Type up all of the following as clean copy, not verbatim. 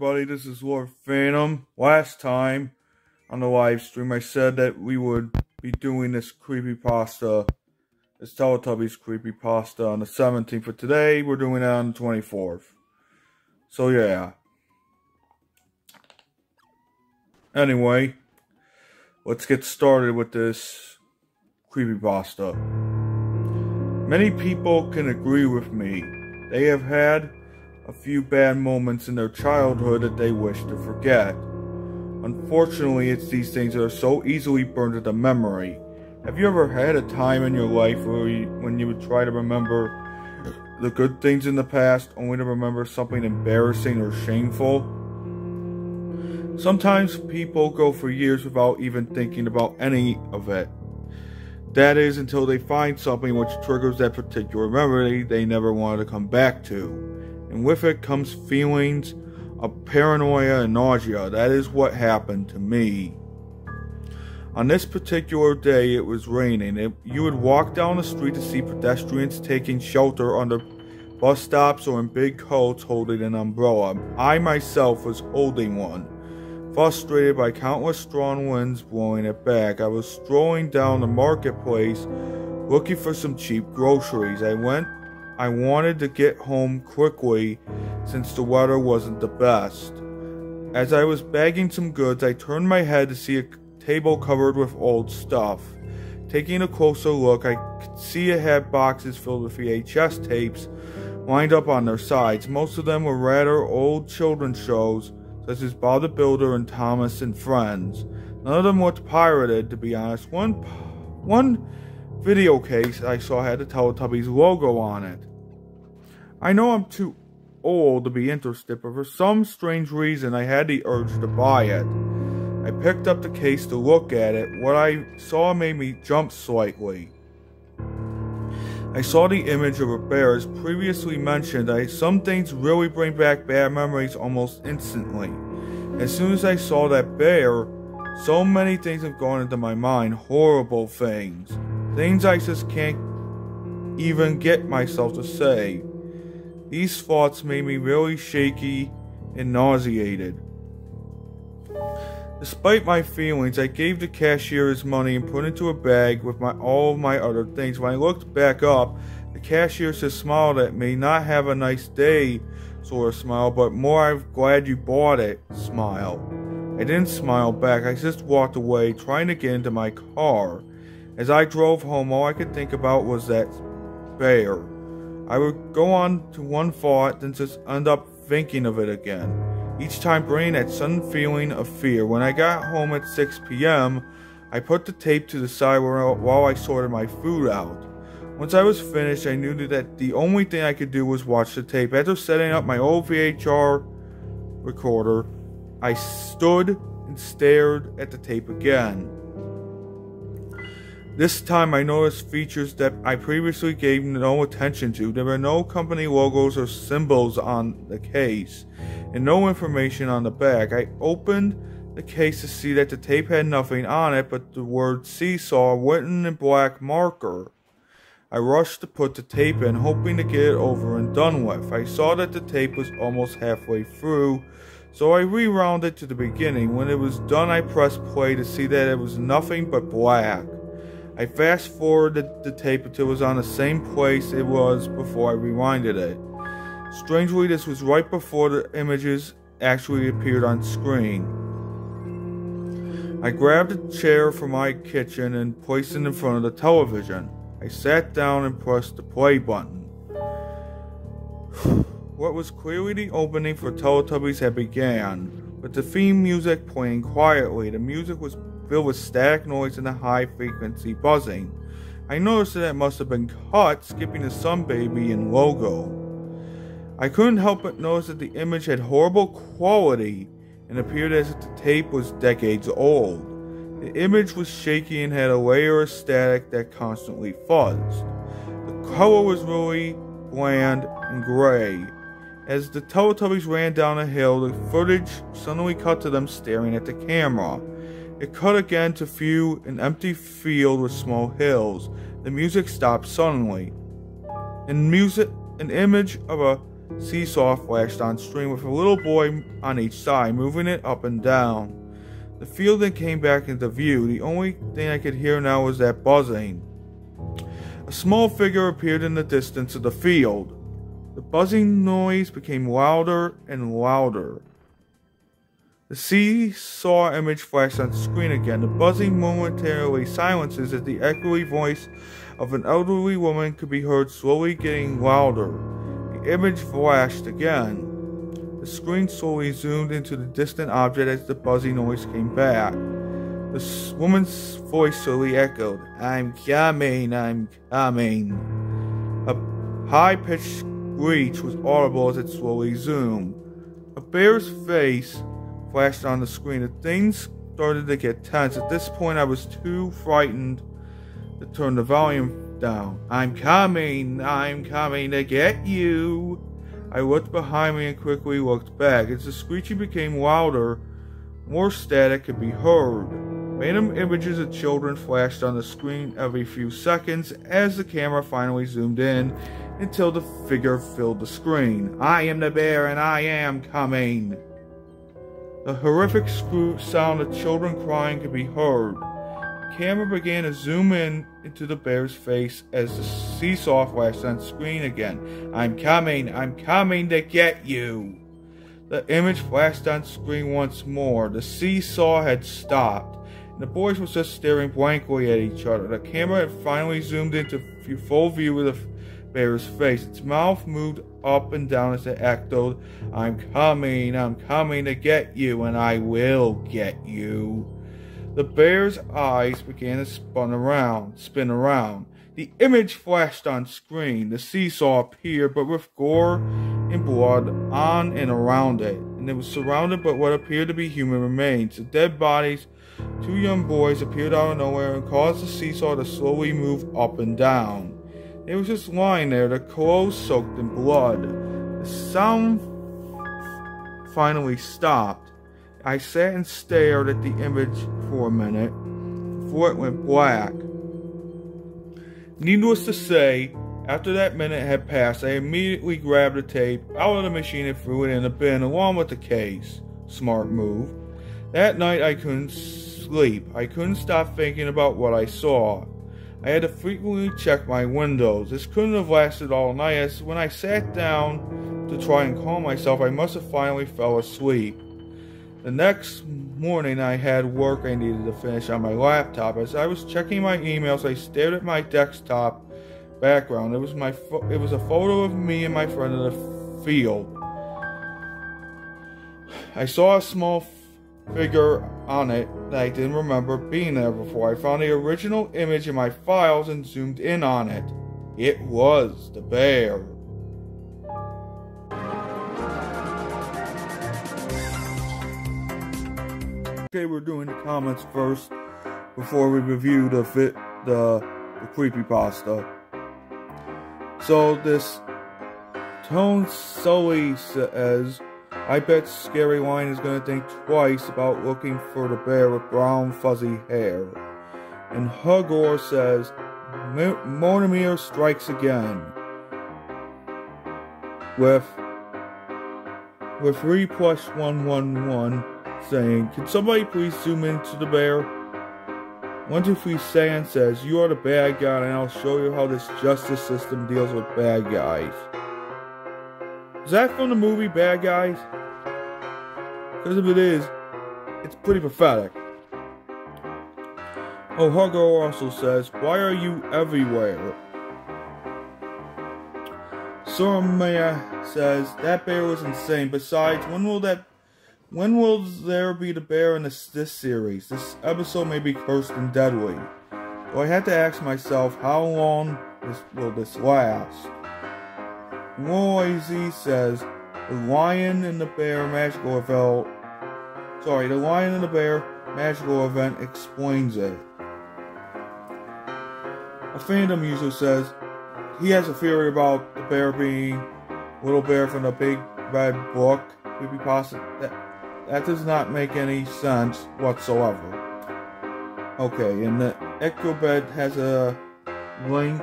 everybody, this is Lord Phantom. Last time on the live stream I said that we would be doing this Creepypasta, this Teletubbies Creepypasta on the 17th, but today we're doing it on the 24th. So yeah. Anyway, let's get started with this Creepypasta. Many people can agree with me. They have had a few bad moments in their childhood that they wish to forget. Unfortunately, it's these things that are so easily burned into memory. Have you ever had a time in your life when you would try to remember the good things in the past, only to remember something embarrassing or shameful? Sometimes people go for years without even thinking about any of it. That is, until they find something which triggers that particular memory they never wanted to come back to. And with it comes feelings of paranoia and nausea. That is what happened to me. On this particular day, it was raining. You would walk down the street to see pedestrians taking shelter under bus stops or in big coats holding an umbrella. I myself was holding one. Frustrated by countless strong winds blowing it back, I was strolling down the marketplace looking for some cheap groceries. I wanted to get home quickly since the weather wasn't the best. As I was bagging some goods, I turned my head to see a table covered with old stuff. Taking a closer look, I could see it had boxes filled with VHS tapes lined up on their sides. Most of them were rather old children's shows, such as Bob the Builder and Thomas and Friends. None of them looked pirated, to be honest. One video case I saw had the Teletubbies logo on it. I know I'm too old to be interested, but for some strange reason I had the urge to buy it. I picked up the case to look at it. What I saw made me jump slightly. I saw the image of a bear. As previously mentioned, some things really bring back bad memories almost instantly. As soon as I saw that bear, so many things have gone into my mind. Horrible things. Things I just can't even get myself to say. These thoughts made me really shaky and nauseated. Despite my feelings, I gave the cashier his money and put it into a bag with all of my other things. When I looked back up, the cashier just smiled at me. Not have a nice day sort of smile, but more I'm glad you bought it smile. I didn't smile back. I just walked away, trying to get into my car. As I drove home, all I could think about was that bear. I would go on to one thought, then just end up thinking of it again. Each time bringing that sudden feeling of fear. When I got home at 6 p.m., I put the tape to the side while I sorted my food out. Once I was finished, I knew that the only thing I could do was watch the tape. After setting up my old VHR recorder, I stood and stared at the tape again. This time I noticed features that I previously gave no attention to. There were no company logos or symbols on the case, and no information on the back. I opened the case to see that the tape had nothing on it but the word Seesaw written in black marker. I rushed to put the tape in, hoping to get it over and done with. I saw that the tape was almost halfway through, so I rewound it to the beginning. When it was done, I pressed play to see that it was nothing but black. I fast forwarded the tape until it was on the same place it was before I rewinded it. Strangely, this was right before the images actually appeared on screen. I grabbed a chair from my kitchen and placed it in front of the television. I sat down and pressed the play button. What was clearly the opening for Teletubbies had began, with the theme music playing quietly. The music was filled with static noise and a high-frequency buzzing. I noticed that it must have been cut, skipping the Sun Baby and logo. I couldn't help but notice that the image had horrible quality and appeared as if the tape was decades old. The image was shaky and had a layer of static that constantly fuzzed. The color was really bland and gray. As the Teletubbies ran down a hill, the footage suddenly cut to them staring at the camera. It cut again to an empty field with small hills. The music stopped suddenly. An image of a seesaw flashed on screen with a little boy on each side, moving it up and down. The field then came back into view. The only thing I could hear now was that buzzing. A small figure appeared in the distance of the field. The buzzing noise became louder and louder. The seesaw image flashed on screen again. The buzzing momentarily silences as the echoey voice of an elderly woman could be heard slowly getting louder. The image flashed again. The screen slowly zoomed into the distant object as the buzzing noise came back. The woman's voice slowly echoed, "I'm coming, I'm coming." A high-pitched screech was audible as it slowly zoomed. A bear's face flashed on the screen. Things started to get tense. At this point, I was too frightened to turn the volume down. I'm coming to get you." I looked behind me and quickly looked back. As the screeching became louder, more static could be heard. Random images of children flashed on the screen every few seconds as the camera finally zoomed in until the figure filled the screen. "I am the bear and I am coming." The horrific sound of children crying could be heard. The camera began to zoom in into the bear's face as the seesaw flashed on screen again. I'm coming to get you." The image flashed on screen once more. The seesaw had stopped, and the boys were just staring blankly at each other. The camera had finally zoomed into full view of the bear's face. Its mouth moved up and down as it echoed, I'm coming to get you, and I will get you." The bear's eyes began to spin around. The image flashed on screen. The seesaw appeared, but with gore and blood on and around it, and it was surrounded by what appeared to be human remains. The dead bodies, two young boys, appeared out of nowhere and caused the seesaw to slowly move up and down. It was just lying there, the clothes soaked in blood. The sound finally stopped. I sat and stared at the image for a minute before it went black. Needless to say, after that minute had passed, I immediately grabbed the tape out of the machine and threw it in the bin along with the case. Smart move. That night I couldn't sleep. I couldn't stop thinking about what I saw. I had to frequently check my windows. This couldn't have lasted all night, as when I sat down to try and calm myself, I must have finally fell asleep. The next morning I had work I needed to finish on my laptop. As I was checking my emails, I stared at my desktop background. It was a photo of me and my friend in the field. I saw a small figure on it that I didn't remember being there before. I found the original image in my files and zoomed in on it. It was the bear. Okay, we're doing the comments first before we review the creepypasta. So this Tone Sully says, I bet Scary Wine is going to think twice about looking for the bear with brown fuzzy hair. And Hugor says, Mortimer strikes again. With Replush111 saying, can somebody please zoom into the bear? 123 Sand says, you are the bad guy and I'll show you how this justice system deals with bad guys. Is that from the movie Bad Guys? Because if it is, it's pretty pathetic. Oh, Hugo also says, why are you everywhere? Soromaya says, that bear was insane. Besides, when will there be the bear in this series? This episode may be cursed and deadly. So I had to ask myself, how long will this last? Roy says, the Lion and the Bear magical event explains it. A fandom user says he has a theory about the bear being Little Bear from the Big Red Book. Creepypasta. That does not make any sense whatsoever. Okay, and the Ecobed has a link.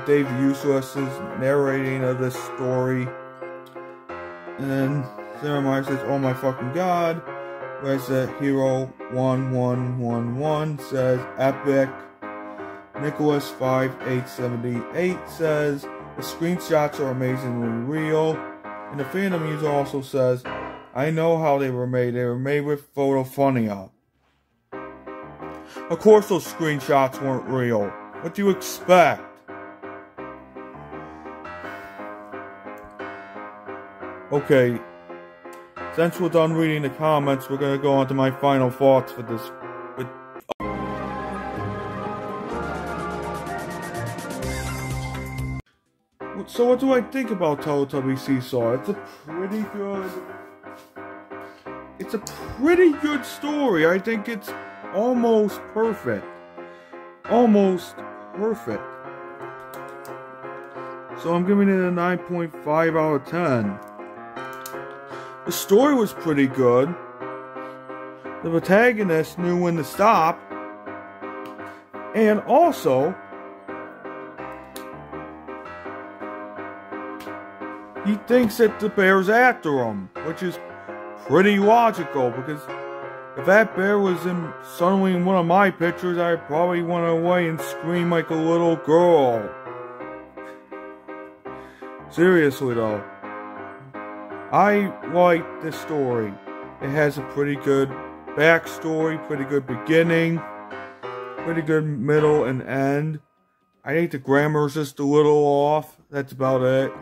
Dave Useless is narrating of this story. And then Jeremiah says, oh my fucking god. Whereas the hero 1111 says, epic. Nicholas 5878 says, the screenshots are amazingly real. And the fandom user also says, I know how they were made. They were made with Photofunia. Of course those screenshots weren't real. What do you expect? Okay, since we're done reading the comments, we're gonna go on to my final thoughts for this. So what do I think about Teletubbies Seesaw? It's a pretty good story. I think it's almost perfect. Almost perfect. So I'm giving it a 9.5 out of 10. The story was pretty good. The protagonist knew when to stop. And also, he thinks that the bear's after him, which is pretty logical, because if that bear was suddenly in one of my pictures, I'd probably run away and scream like a little girl. Seriously though, I like this story. It has a pretty good backstory, pretty good beginning, pretty good middle and end. I think the grammar's just a little off. That's about it.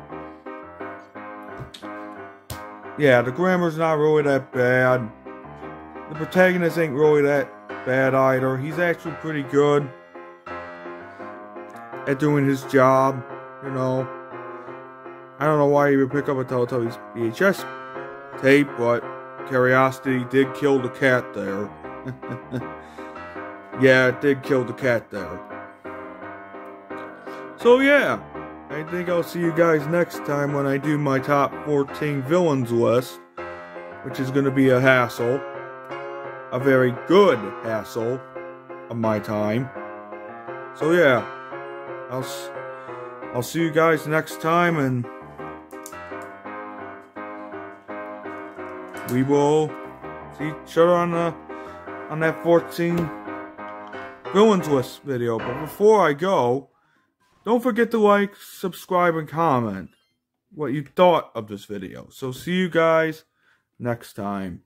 Yeah, the grammar's not really that bad. The protagonist ain't really that bad either. He's actually pretty good at doing his job, you know. I don't know why he would pick up a Teletubbies VHS tape, but curiosity did kill the cat there. Yeah, it did kill the cat there. So yeah, I think I'll see you guys next time when I do my top 14 villains list, which is going to be a hassle. A very good hassle of my time. So yeah, I'll see you guys next time, and we will see each other on that 14 villains list video. But before I go, don't forget to like, subscribe, and comment what you thought of this video. So see you guys next time.